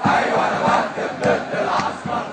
ايوه انا بكتب ضد العسكر.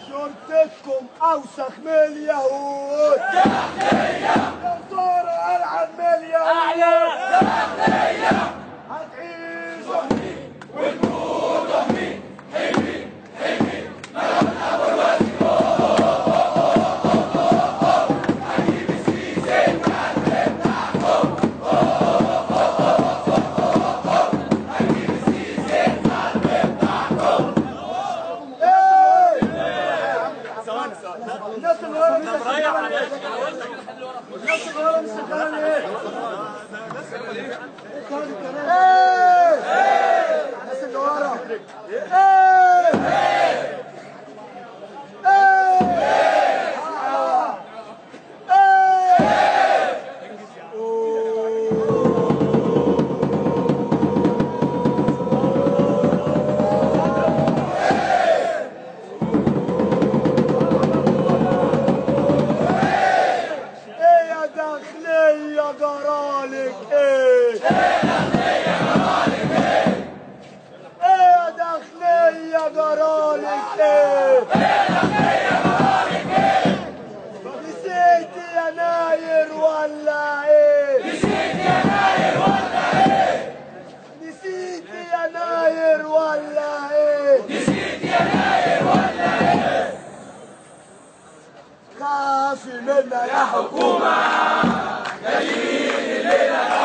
شرطتكم اوسخ من اليهود. دكتور العب من اليهود. هتعيش والجنود امي حلمي حلمي ملعون ابو الوزن. هجيب السيسي والقلب بتاعكم. هجيب السيسي والقلب بتاعكم. الناس اللي ورا مش شغاله ليه؟ الناس اللي ورا مش شغاله ليه؟ الناس اللي ورا داخلية جرالك ايه؟ ايه داخلية جرالك ايه؟ نسيت يناير ولا ايه؟ نسيت يناير ولا ايه؟ خافي منا يا حكومة. جايين الليلة